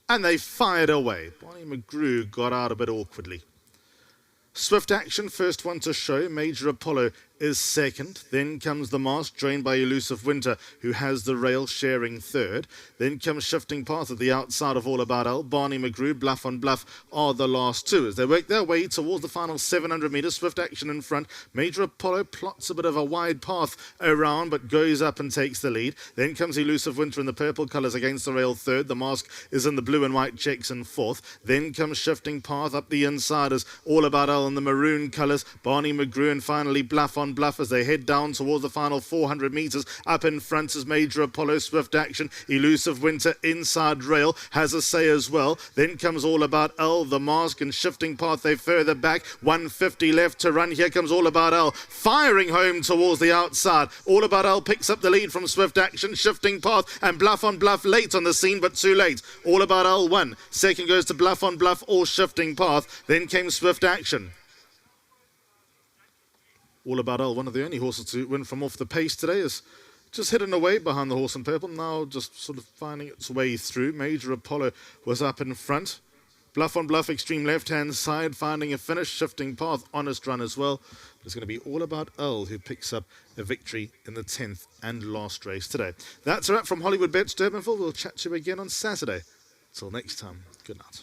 And they fired away. Bonnie McGrew got out a bit awkwardly. Swift Action, first one to show. Major Apollo is second. Then comes The Mask, joined by Elusive Winter, who has the rail, sharing third. Then comes Shifting Path at the outside of All About Al. Barney McGrew, Bluff on Bluff are the last two. As they work their way towards the final 700 metres, Swift Action in front. Major Apollo plots a bit of a wide path around, but goes up and takes the lead. Then comes Elusive Winter in the purple colours against the rail third. The Mask is in the blue and white checks in fourth. Then comes Shifting Path up the inside as All About Al in the maroon colours. Barney McGrew and finally Bluff on Bluff as they head down towards the final 400 metres. Up in front is Major Apollo, Swift Action. Elusive Winter inside rail has a say as well. Then comes All About Al, The Mask and Shifting Path. They further back. 150 left to run. Here comes All About Al firing home towards the outside. All About Al picks up the lead from Swift Action, Shifting Path and Bluff on Bluff late on the scene, but too late. All About Al won. Second goes to Bluff on Bluff or Shifting Path. Then came Swift Action. All About Al, one of the only horses to win from off the pace today, is just hidden away behind the horse in purple, now just sort of finding its way through. Major Apollo was up in front. Bluff on Bluff, extreme left-hand side, finding a finish. Shifting Path, honest run as well. It's going to be All About Al who picks up a victory in the 10th and last race today. That's a wrap from Hollywood Bets Durbanville. We'll chat to you again on Saturday. Till next time, good night.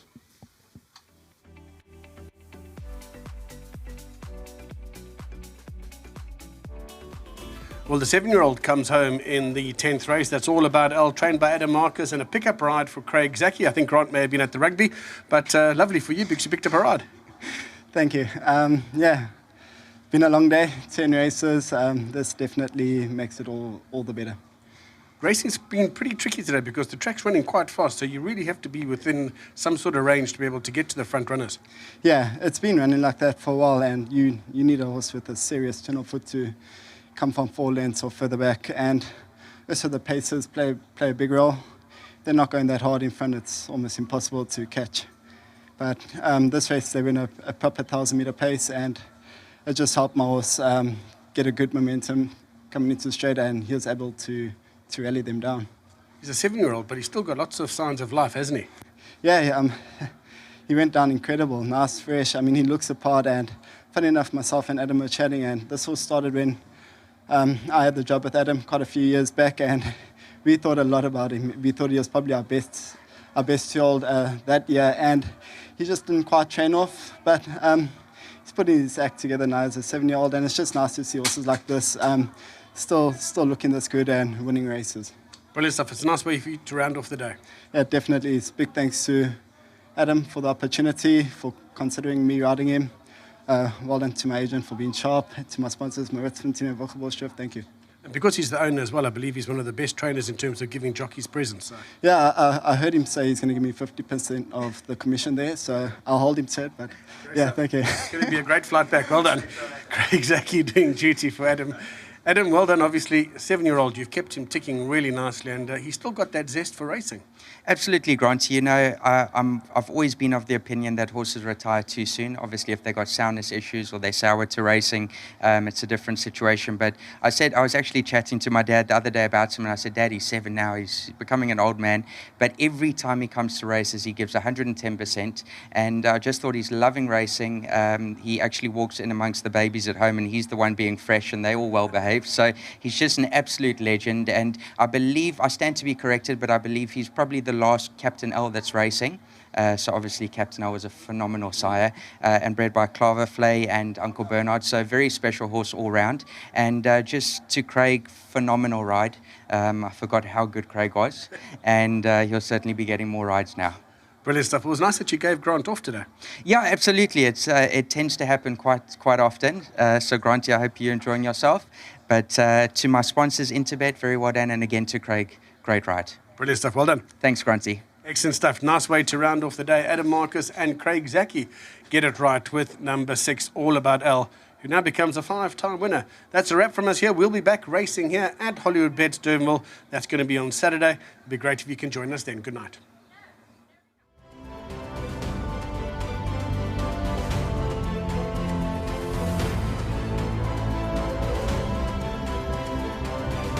Well, the 7-year-old comes home in the 10th race. That's All About Al, trained by Adam Marcus, and a pickup ride for Craig Zaki. I think Grant may have been at the rugby, but lovely for you because you picked up a ride. Thank you. Yeah, been a long day, 10 races. This definitely makes it all the better. Racing's been pretty tricky today because the track's running quite fast, so you really have to be within some sort of range to be able to get to the front runners. Yeah, it's been running like that for a while, and you need a horse with a serious turn of foot to come from 4 lengths or further back, and also the paces play a big role. They're not going that hard in front, it's almost impossible to catch. But this race they win a proper 1,000-metre pace, and it just helped my horse get a good momentum coming into the straight, and he was able to rally them down. He's a 7-year-old, but he's still got lots of signs of life, hasn't he? Yeah, he went down incredible, nice, fresh. I mean, he looks apart, and funny enough, myself and Adam were chatting, and this horse started when I had the job with Adam quite a few years back, and we thought a lot about him. We thought he was probably our best 2-year-old that year, and he just didn't quite train off. But he's putting his act together now as a 7-year-old, and it's just nice to see horses like this still looking this good and winning races. Brilliant stuff. It's a nice way for you to round off the day. Yeah, definitely. It's big thanks to Adam for the opportunity, for considering me riding him. Well done to my agent for being sharp, to my sponsors, Maritz Fontaine and Volkswagen. Thank you. And because he's the owner as well, I believe he's one of the best trainers in terms of giving jockeys presents. So. Yeah, I heard him say he's going to give me 50% of the commission there, so I'll hold him to it. But yeah, thank you. It's going to be a great flight back. Well done. Craig Zaki doing duty for Adam. Adam, well done. Obviously, 7-year-old, you've kept him ticking really nicely, and he's still got that zest for racing. Absolutely, Grant. You know, I've always been of the opinion that horses retire too soon. Obviously, if they've got soundness issues or they're sour to racing, it's a different situation. But I was actually chatting to my dad the other day about him, and I said, Dad, he's 7 now. He's becoming an old man. But every time he comes to races, he gives 110%. And I just thought he's loving racing. He actually walks in amongst the babies at home, and he's the one being fresh, and they're all well behaved. So he's just an absolute legend. And I stand to be corrected, but I believe he's probably the last Captain L that's racing. So obviously Captain L was a phenomenal sire and bred by Claver Flay and Uncle Bernard. So very special horse all round. And just to Craig, phenomenal ride. I forgot how good Craig was. And he'll certainly be getting more rides now. Brilliant stuff. It was nice that you gave Grant off today. Yeah, absolutely. It tends to happen quite often. So Granty, I hope you're enjoying yourself. But to my sponsors, Interbet, very well done. And again to Craig, great ride. Brilliant stuff. Well done. Thanks, Granty. Excellent stuff. Nice way to round off the day. Adam Marcus and Craig Zaki get it right with number 6, All About Al, who now becomes a 5-time winner. That's a wrap from us here. We'll be back racing here at Hollywood Bets Durbanville. That's going to be on Saturday. It'd be great if you can join us then. Good night.